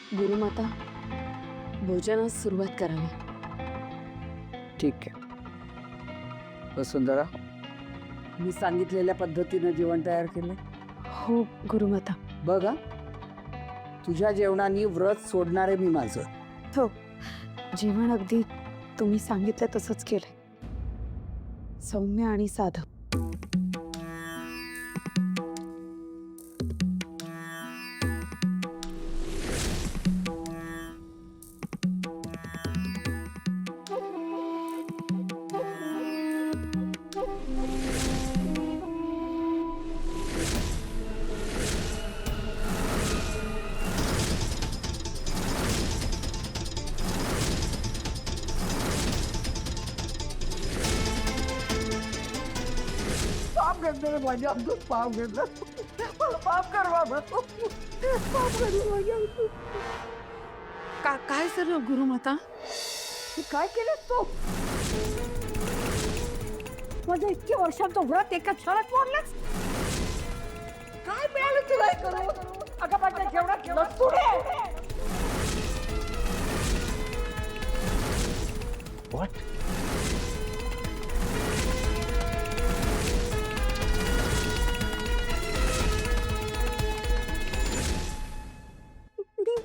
गुरुमाता, भोजनास सुरुवात करावी. ठीक आहे. वसुंधरा, मी सांगितलेल्या पद्धतीनं जेवण तयार केलंय. हो गुरुमाता. बघा, तुझ्या जेवणाने व्रत सोडणारे मी माझं. हो, जेवण अगदी तुम्ही सांगितलं तसंच केलंय. सौम्य आणि साधं. पाप घेतलं माझ्या अमृत, पाप घेतलं. पाप कर बाबा, पाप कर माझ्या. काय झालं गुरुमाता? काय केलंस तू? माझं इतके वर्षांचं व्रत एका क्षणात मोडलंस. काय मिळालं तुला हे करून? अगं माझ्या जेवणात लसूण आहे. What?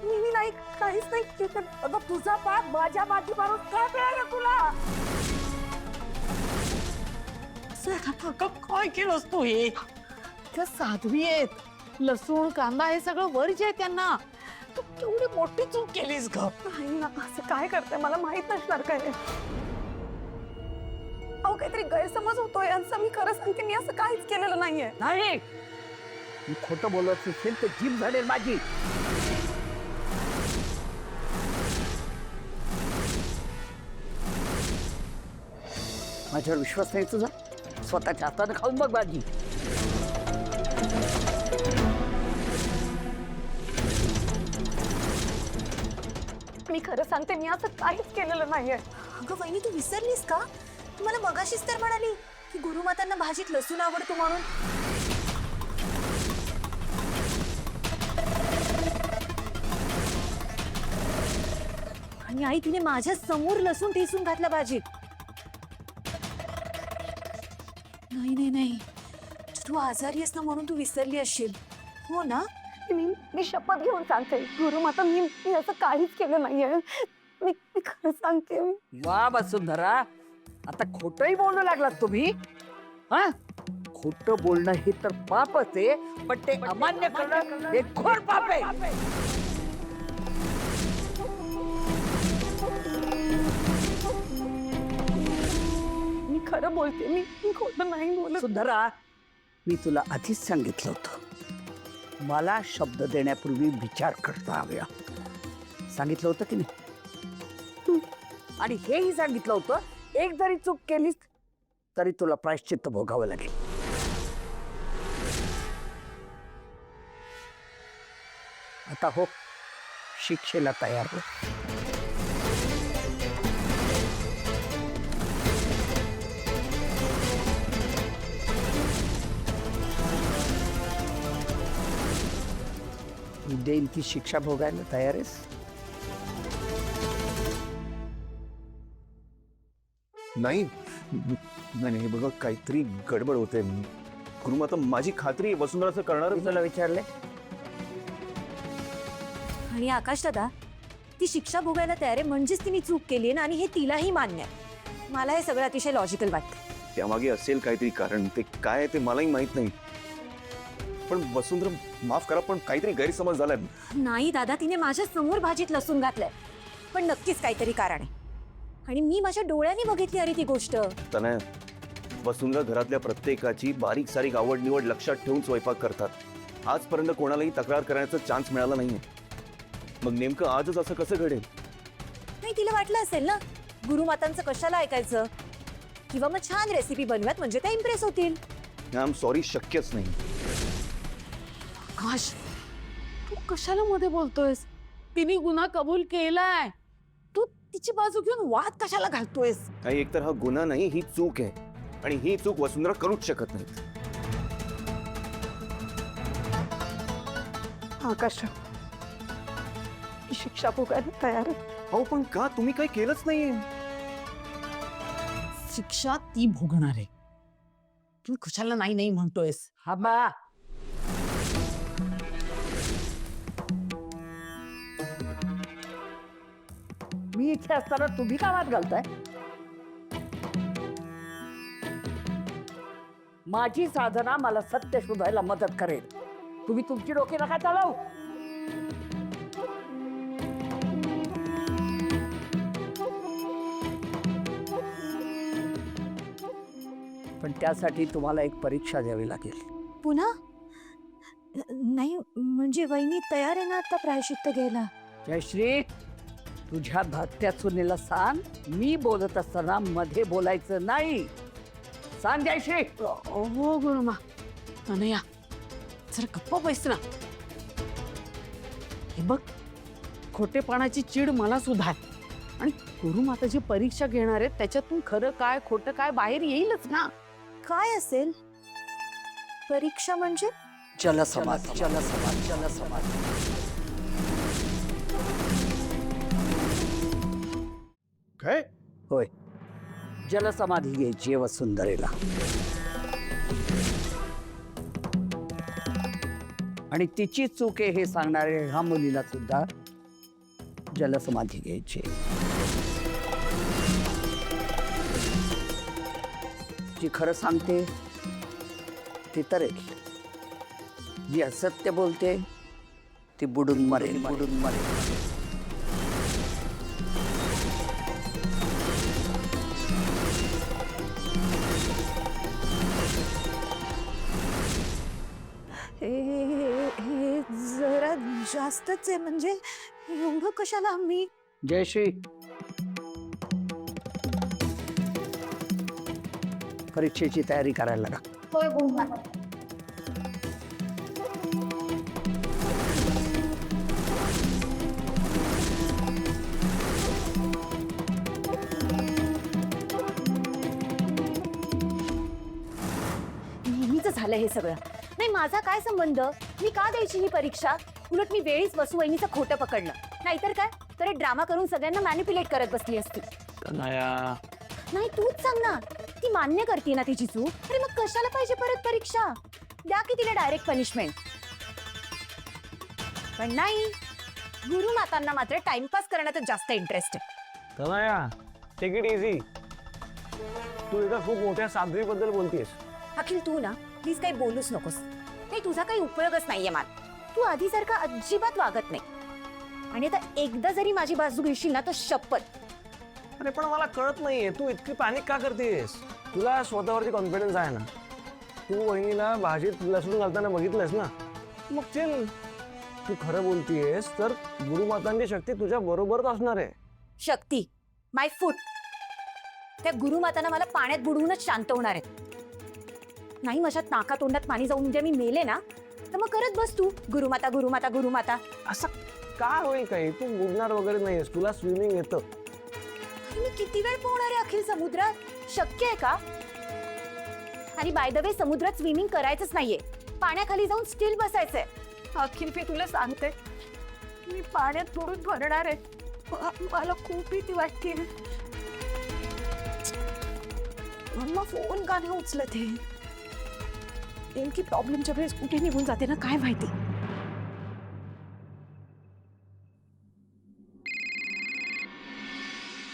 मी नाही, काहीच नाही केलं. अगं तुझा पाप माझ्या माती मारून काय मिळालं तुला? काय केलंस तू हे? त्या साध्वी आहेत, लसूण कांदा हे सगळं वर्ज्य आहे त्यांना. तू केवढी मोठी चूक केलीस ग. नाही ना, असं काय करते मला माहित नसणार काय. अहो काहीतरी गैरसमज होतोय यांचा. मी खरं सांगते, मी असं काहीच केलेलं नाहीये. नाही, मी खोटं बोलत असेल तर जीभ झालेल माझी. माझ्यावर विश्वास नाही तुझा? स्वतःच्या हाताने खाऊन बघ भाजी. मी खरं सांगते, मी असं काहीच केलेलं नाहीये. अगं वहिनी, तू विसरलीस का? तू मला मगाशीच तर म्हणाली की गुरुमातांना भाजीत लसूण आवडतो म्हणून. आणि आई, तिने माझ्या समोर लसूण ठेचून घातला भाजीत. नाही नाही नाही, तू आजारी आहेस ना म्हणून तू विसरली असशील, हो ना? मी शपथ घेऊन सांगते गुरुमाता, मी असं काहीच केलं नाहीये. मी खरं सांगते. वा वसुंधरा, आता खोटंही बोलू लागलात तुम्ही. हा, खोटं बोलणं हे तर पापच आहे, पण ते अमान्य करणं हे घोर पाप आहे. मी खरं बोलते. मी खोटं नाही बोलत. सुंदरा, मी तुला आधीच सांगितलं होतं, मला शब्द देण्यापूर्वी विचार करता हवा. सांगितलं होतं की नाही? आणि हेही सांगितलं होतं, एक जरी चूक केलीस तरी तुला प्रायश्चित्त भोगावं लागेल. आता हो, शिक्षेला तयार हो. देईन ती शिक्षा भोगायला तयार आहेस? नाही नाही नाही, बघा काहीतरी गडबड होते. गुरुमाता, माझी खात्री आहे वसुंधराचं करणार. मी तुला विचारले. आणि आकाश दादा, ती शिक्षा भोगायला तयार आहे म्हणजेच तिने चूक केली ना, आणि हे तिलाही मान्य आहे. मला हे सगळं अतिशय लॉजिकल वाटतं. त्यामागे असेल काहीतरी कारण, ते काय आहे ते मलाही माहित नाही. पण वसुंधरा, माफ करा, पण काहीतरी गैरसमज झालाय. नाही दादा, तिने माझ्या समोर भाजीत लसूण घातलंय, पण नक्कीच काहीतरी कारण आहे. आणि मी माझ्या डोळ्यांनी बघितली अरे ती गोष्ट. तनया, वसुंधरा घरातल्या प्रत्येकाची बारीक सारीक आवड निवड लक्षात ठेवून स्वयंपाक करतात. आजपर्यंत कोणालाही तक्रार करण्याचा चान्स मिळाला नाहीये. मग नेमकं आजच असं कसं घडेल? नाही, तिला वाटलं असेल ना, गुरुमातांचं कशाला ऐकायचं, किंवा मग छान रेसिपी बनवत म्हणजे त्या इम्प्रेस होतील. आय एम सॉरी, शक्यच नाही. आकाश, तू कशाला मध्ये बोलतोयस? तिने गुन्हा कबूल केलाय. तू तिची बाजू घेऊन वाद कशाला घालतोयस? काही एकतर हा गुन्हा नाही, ही चूक आहे, आणि ही चूक वसुंधरा करूच शकत नाही. आकाश, ती शिक्षा भोगायला तयार आहे. अहो पण का? तुम्ही काही केलंच नाहीये. शिक्षा ती भोगणार आहे. तू कशाला नाही नाही म्हणतोयस? हा बा, मी इथे असताना तुम्ही का वाद घालताय? माझी साधना मला सत्य शोधायला मदत करेल. तुम्ही तुमची डोकी नका चालवू. पण त्यासाठी तुम्हाला एक परीक्षा द्यावी लागेल. पुन्हा नाही म्हणजे वहिनी तयार आहे ना आता प्रायश्चित्त घ्यायला. जयश्री, तुझ्या धाकट्या सुनेला सांग, मी बोलत असताना मध्ये बोलायचं नाही. सांग जयश्री. हो गुरुमा. अनया जरा गप्प बैस ना. हे बघ, खोटेपणाची चीड मला सुद्धा आहे. आणि गुरुमाता जी परीक्षा घेणार आहेत त्याच्यातून खरं काय खोटं काय बाहेर येईलच ना. काय असेल परीक्षा म्हणजे? जलसमाधी, जलसमाधी, जलसमाधी. काय? होय, जलसमाधी घ्यायची वसुंधरेला. आणि तिची चूक आहे हे सांगणारे ह्या मुलीला सुद्धा जलसमाधी घ्यायची. जी खरं सांगते ती तरेल, जी असत्य बोलते ती बुडून मरेल, बुडून मरेल. हे जरा जास्तच आहे. म्हणजे एवढं कशाला मी? जयश्री, परीक्षेची तयारी करायला लागा. होय गुरुमा. नेहमीच झालं हे सगळं. नाही माझा काय संबंध? मी का द्यायची ही परीक्षा? उलट मी वेळीच वसुवहिनीचं खोटं पकडलं. नाहीतर काय, तर हे ड्रामा करून सगळ्यांना मॅनिप्युलेट करत बसली असती. नाही तूच सांग ना. ती मान्य करते ना तिची चूक. अरे मग कशाला पाहिजे परत परीक्षा? द्या की तिला डायरेक्ट पनिशमेंट. पण नाही, गुरुमातांना मात्र टाइमपास करण्यात जास्त इंटरेस्ट आहे. Tanaya, take it easy. तू एका खूप मोठ्या साध्वीबद्दल बोलतेस. अखिल तू ना प्लीज काही बोलूच नकोस. नाही तुझा काही उपयोगच नाहीये मला. तू आधीसारखा अजिबात वागत नाही. आणि आता एकदा जरी माझी बाजू घेशील ना तर शपथ. अरे पण मला कळत नाहीये तू इतकी पॅनिक का करतेस? तुला स्वतःवरती कॉन्फिडन्स आहे ना? तू वहिनीला भाजीत लसूण घालताना बघितलंस ना? मग चल, तू खरं बोलतेस तर गुरुमातांची शक्ती तुझ्या बरोबरच असणार आहे. शक्ती माय फूट. त्या गुरुमातांना मला पाण्यात बुडवूनच शांत होणार आहेत. नाही माझ्या नाका तोंडात पाणी जाऊन उद्या मी मेले ना तर मग करत बस तू गुरुमाता गुरुमाता गुरुमाता. असं काय होईल? काही तू बुडणार वगैरे नाहीयेस. तुला स्विमिंग येतं. मी किती वेळ पोहणार आहे अखिल समुद्रात? शक्य आहे का? आणि बाय द वे समुद्रात स्विमिंग करायचंच नाहीये. पाण्याखाली जाऊन स्टिल बसायचंय. अखिल मी तुला सांगते, मी पाण्यात बुडून भरणार आहे. मला खूप भीती वाटते. मम्मा फोन का नाही उचलत आहे? नेमकी प्रॉब्लेमच्या वेळेस कुठे निघून जाते ना काय माहिती.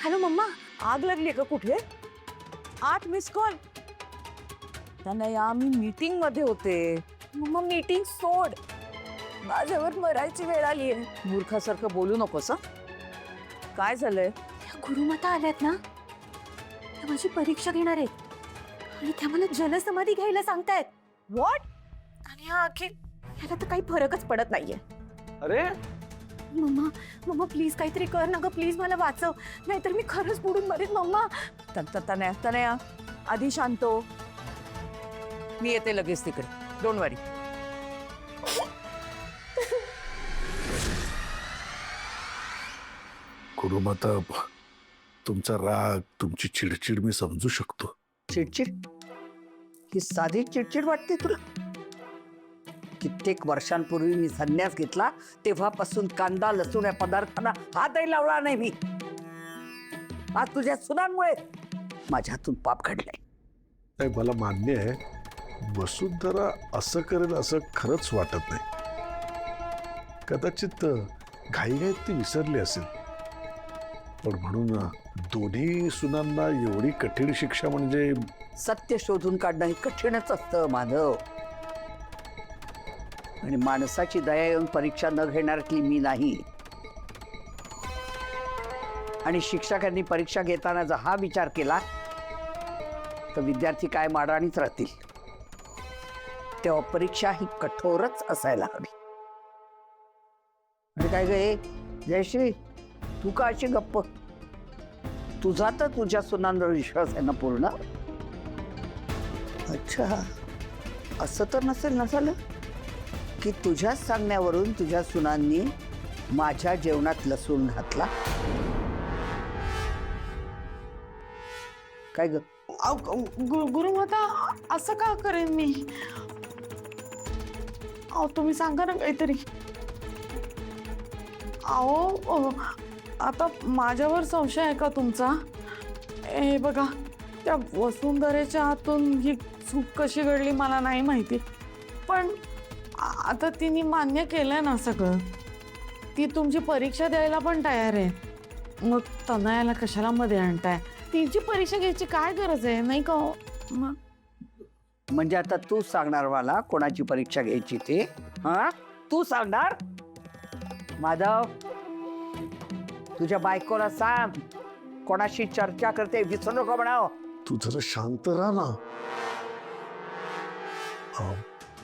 Hello mamma. आग लागली का कुठे? 8 मिस कॉल. त्यांना मी मीटिंग मध्ये होते. मम्मा मीटिंग सोड. माझ्यावर मरायची वेळ आली आहे. मूर्खासारखं बोलू नकोस. काय झालंय? त्या गुरुमाता आल्यात ना, त्या माझी परीक्षा घेणार आहेत आणि त्या मला जलसमाधी घ्यायला सांगतायत. व्हॉट? आणि हा अखिल याला तर काही फरकच पडत नाहीये. अरे मम्मा मम्मा प्लीज काहीतरी कर ना ग. प्लीज मला वाचव, नाहीतर मी खरंच बुडून मरेन. मम्मा तनया आधी शांत हो. मी येते लगेच तिकडे. डोंट वरी. गुरुमाता, तुमचा राग, तुमची चिडचिड मी समजू शकतो. चिडचिड? ही साधी चिडचिड वाटते तुला? कित्येक वर्षांपूर्वी मी संन्यास घेतला तेव्हापासून कांदा लसूण या पदार्थांना हातही लावला नाही मी. आज तुझ्या सुनांमुळे माझ्या हातून पाप घडलंय. नाही, मला मान्य आहे वसुंधरा असं करेल असं खरंच वाटत नाही. कदाचित घाईघाईत ती विसरली असेल, पण म्हणून दोन्ही सुनांना एवढी कठीण शिक्षा म्हणजे सत्य शोधून काढणं हे कठीणच असतं माधव. आणि माणसाची दया येऊन परीक्षा न घेणाऱ्यातली मी नाही. आणि शिक्षकांनी परीक्षा घेताना जर हा विचार केला तर विद्यार्थी काय माडाणीच राहतील. तेव्हा परीक्षा ही कठोरच असायला हवी. आणि काय गे जयश्री, तू का अशी गप्प? तुझा तर तुझ्या सुनांवर विश्वास आहे ना पूर्ण? अच्छा, असं तर नसेल ना झालं की तुझ्याच सांगण्यावरून तुझ्या सुनांनी माझ्या जेवणात लसूण घातला? काय ग? गुरुमाता, असं का करेन मी? अहो तुम्ही सांगा ना काहीतरी. अहो आता माझ्यावर संशय आहे का तुमचा? हे बघा, त्या वसुंधरेच्या हातून ही चूक कशी घडली मला नाही माहिती, पण आता तिने मान्य केलंय ना सगळं. ती तुमची परीक्षा द्यायला पण तयार आहे. मग तनयाला कशाला मध्ये आणताय? तिची परीक्षा घ्यायची काय गरज आहे, नाही का? मग म्हणजे आता तू सांगणार मला कोणाची परीक्षा घ्यायची ते? हा, तू सांगणार? माधव, तुझ्या बायकोला सांग कोणाशी चर्चा करते विसरू नको म्हणाव. तू जरा शांत राहा ना.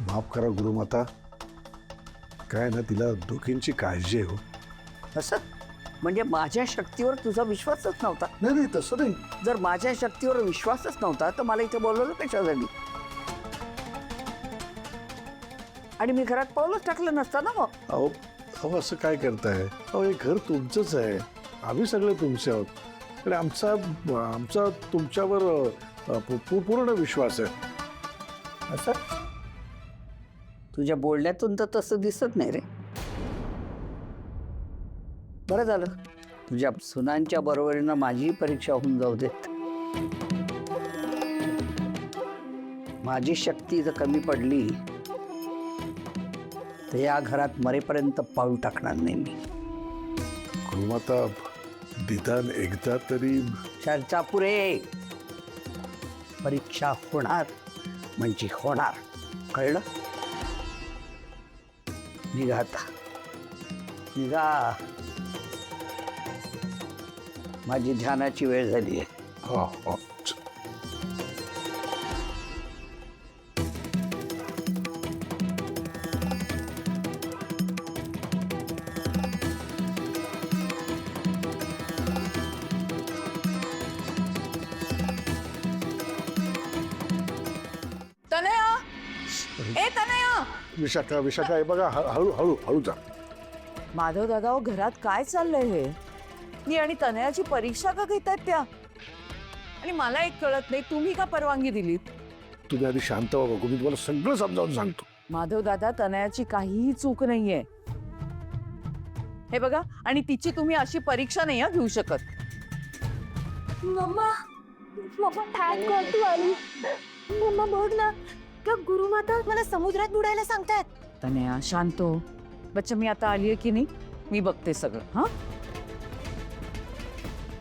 माफ करा गुरुमाता, काय ना तिला दोघींची काळजी आहे हो. असं म्हणजे माझ्या शक्तीवर तुझा विश्वासच नव्हता? नाही नाही, तसं नाही. जर माझ्या शक्तीवर विश्वासच नव्हता तर मला इथे बोलवलं कशासाठी? आणि मी घरात पाऊलच टाकलं नसतं ना मग. अहो अहो असं काय करताय? अहो हे घर तुमचंच आहे, आम्ही सगळे तुमचे आहोत. आणि आमचा आमचा तुमच्यावर पूर्ण विश्वास आहे. असं तुझ्या बोलण्यातून तर तसं दिसत नाही रे. बरं झालं तुझ्या सुनांच्या बरोबरीनं माझी परीक्षा होऊन जाऊ देत. माझी शक्ती जर कमी पडली तर या घरात मरेपर्यंत पाऊल टाकणार नाही मी. गुरुमाता, निदान एकदा तरी. चर्चा पुरे. परीक्षा होणार म्हणजे होणार, कळलं? निघा आता, निघा. माझी ध्यानाची वेळ झाली आहे. हा हा. तनया, ए तनया! विशाखा विशाखा, हे बघा, हळू हळू हळू जा. माधव दादा, घरात काय चाललंय हे? मी आणि तनयाची परीक्षा का घेतात त्या? आणि मला एक कळत नाही, तुम्ही का परवानगी दिलीत? तुम्ही आधी शांत व्हा बघू, मी तुम्हाला सगळं समजावून सांगतो. माधव दादा, तनयाची काहीही चूक नाहीये. हे बघा, आणि तिची तुम्ही अशी परीक्षा नाही घेऊ शकत. मम्मा, मम्मा थँक गॉड तू आली. मम्मा बघ ना, त्या गुरुमाता मला समुद्रात बुडायला सांगतायत. तनया शांत हो. बच्चा, मी आता आलीये की नाही, मी बघते सगळं. हा,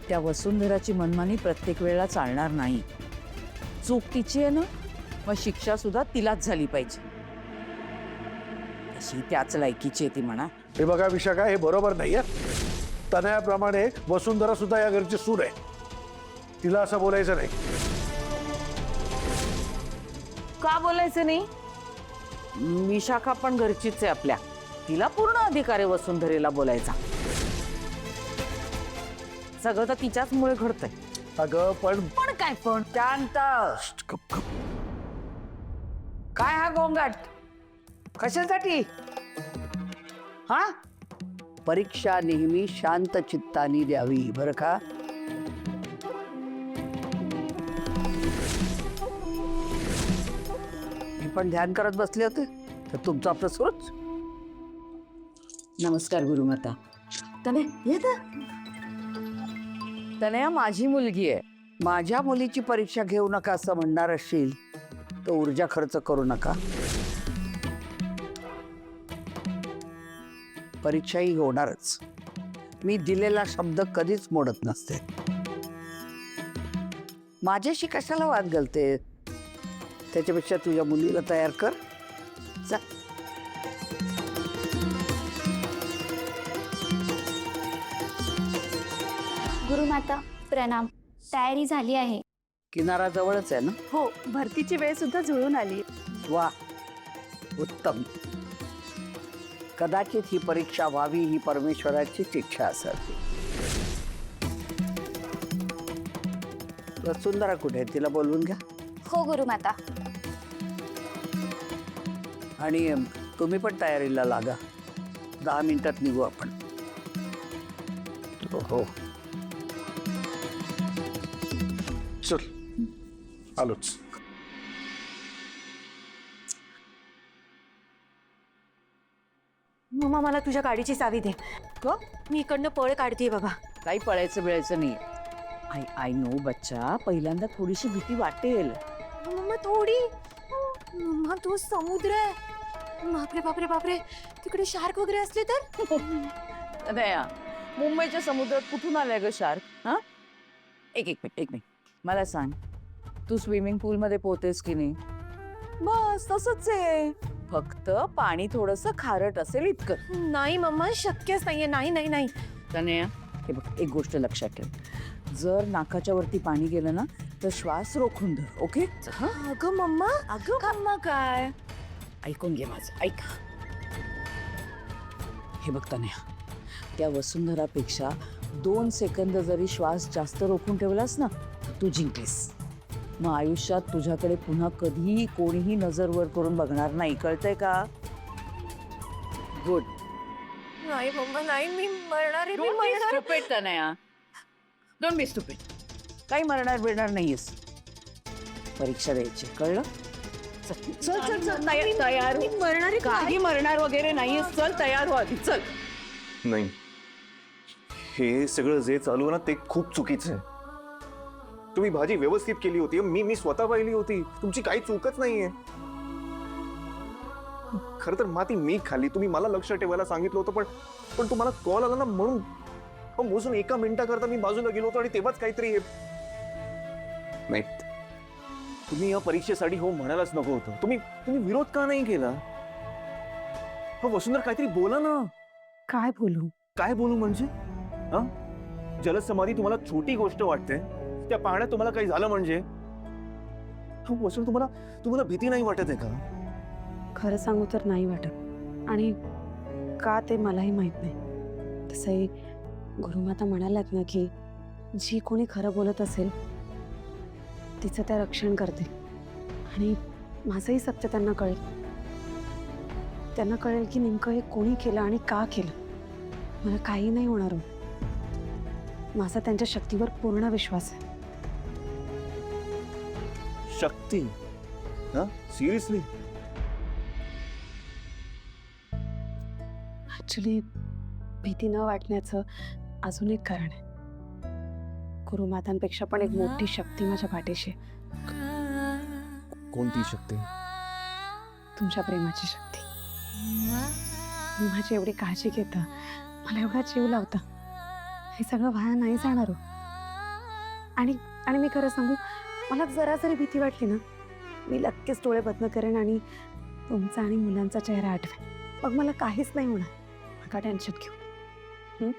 त्या वसुंधराची मनमानी प्रत्येक वेळेला चालणार नाही. चूक तिची आहे ना, मग शिक्षा सुद्धा तिलाच झाली पाहिजे. अशी त्याच लायकीची आहे ती म्हणा. हे बघा विशाखा, हे बरोबर नाहीये. तनयाप्रमाणे वसुंधरा सुद्धा या घरची सूर आहे, तिला असं बोलायचं नाही. का बोलायचं नाही? विशाखा पण घरचीच आहे आपल्या, तिला पूर्ण अधिकार आहे वसुंधरेला बोलायचा. सगळं तर तिच्याच मुळे घडतंय. अगं पण काय पण शांत. गप गप. काय हा गोंगाट कशासाठी? हा, परीक्षा नेहमी शांत चित्ताने द्यावी बरं का. मी पण ध्यान करत बसले होते, तर तुमचं आपलं सुरूच. नमस्कार गुरुमाता. तनया माझी मुलगी आहे. माझ्या मुलीची परीक्षा घेऊ नका असं म्हणणार असशील तर ऊर्जा खर्च करू नका. परीक्षा ही होणारच. मी दिलेला शब्द कधीच मोडत नसते. माझ्याशी कशाला वाद घालते? त्याच्यापेक्षा तुझ्या मुलीला तयार कर. जा. गुरुमाता प्रणाम. तयारी झाली आहे. किनारा जवळच आहे ना? हो, भरतीची वेळ सुद्धा जुळून आली. वा, उत्तम. कदाचित ही परीक्षा व्हावी ही परमेश्वराचीच इच्छा असावी. वसुंधरा कुठे आहे? तिला बोलवून घ्या. हो गुरुमाता. आणि तुम्ही पण तयारीला लागा. 10 मिनिटात निघू आपण. हो. चल आलोच. मम्मा मला तुझ्या गाडीची चावी दे. मी इकडनं पळ काढते बाबा. काही पळायचं बिळायचं नाही. आय नो बच्चा, पहिल्यांदा थोडीशी भीती वाटेल. मम्मा थोडी. मम्मा तो समुद्र आहे. बापरे बापरे बापरे, तिकडे शार्क वगैरे असले तर? नाही, मुंबईच्या समुद्रात कुठून आलाय ग शार्क? हा, एक मिनिट मला सांग, तू स्विमिंग पूल मध्ये पोहतेस की नाही? बस तसंच आहे, फक्त पाणी थोडस खारट असेल इतकं. नाही मम्मा, शक्यच नाहीये. नाही नाही नाही. तनया, हे बघ, एक गोष्ट लक्षात ठेव. जर नाकाच्या वरती पाणी गेलं ना तर श्वास रोखून धर. ओके? अगं मम्मा, मम्मा काय? ऐकून घे माझं, ऐक. हे बघ तनया, त्या वसुंधरापेक्षा 2 सेकंद जरी श्वास जास्त रोखून ठेवलास ना तर तू जिंकलीस. मग आयुष्यात तुझ्याकडे पुन्हा कधीही कोणीही नजर वर करून बघणार नाही. कळतंय का? गुड. नाही मम्मा, नाही. मी मरणार आहे. मी मरणार. Stupid Tanaya, don't be stupid. काही मरणार बिरणार नाहीयेस. परीक्षा द्यायची, कळलं? चल चल चल, तयार मी मरणार आहे. काही मरणार वगैरे नाहीयेस. चल, तयार हो आधी, चल. नाही, हे सगळं जे चालू आहे ना ते खूप चुकीचं आहे. तुम्ही भाजी व्यवस्थित केली होती, मी स्वतः पाहिली होती. तुमची काही चूकच नाहीये. खरं तर माती मी खाल्ली. तुम्ही मला लक्ष ठेवायला सांगितलं होतं, पण तुम्हाला कॉल आला ना म्हणून मोजून 1 मिनिटाकरता मी बाजूला गेलो होतो आणि तेव्हाच काहीतरी नाही. तुम्ही या परीक्षेसाठी हो म्हणायलाच नको होतं. तुम्ही विरोध का नाही केला? वसुंधरा, काहीतरी बोला ना. काय बोलू? काय बोलू म्हणजे? हा, जलसमाधी तुम्हाला छोटी गोष्ट वाटते? त्या पाण्यात तुम्हाला काही झालं म्हणजे? वसुंधरा, तुम्हाला भीती नाही वाटत आहे का? खरं सांगू तर नाही वाटत. आणि का ते मलाही माहीत नाही. तसंही गुरुमाता म्हणाल्यात ना की जी कोणी खरं बोलत असेल तिचं त्या रक्षण करते. आणि माझंही सत्य त्यांना कळेल. त्यांना कळेल की नेमकं हे कोणी केलं आणि का केलं. मला काही नाही होणार. माझा त्यांच्या शक्तीवर पूर्ण विश्वास आहे. शक्ती? हा, सिरियसली? ॲक्च्युली भीती न वाटण्याचं अजून एक कारण आहे. गुरुमातांपेक्षा पण एक मोठी शक्ती माझ्या पाठीशी आहे. कोणती शक्ती? तुमच्या प्रेमाची शक्ती. तुम्ही माझी एवढी काळजी घेता, मला एवढा जीव लावता, हे सगळं वाया नाही जाणार हो. आणि मी खरं सांगू, मला जरा जरी भीती वाटली ना, मी नक्कीच डोळे बंद करेन आणि तुमचा आणि मुलांचा चेहरा आठवेन. मग मला काहीच नाही होणार. नका टेन्शन घेऊ.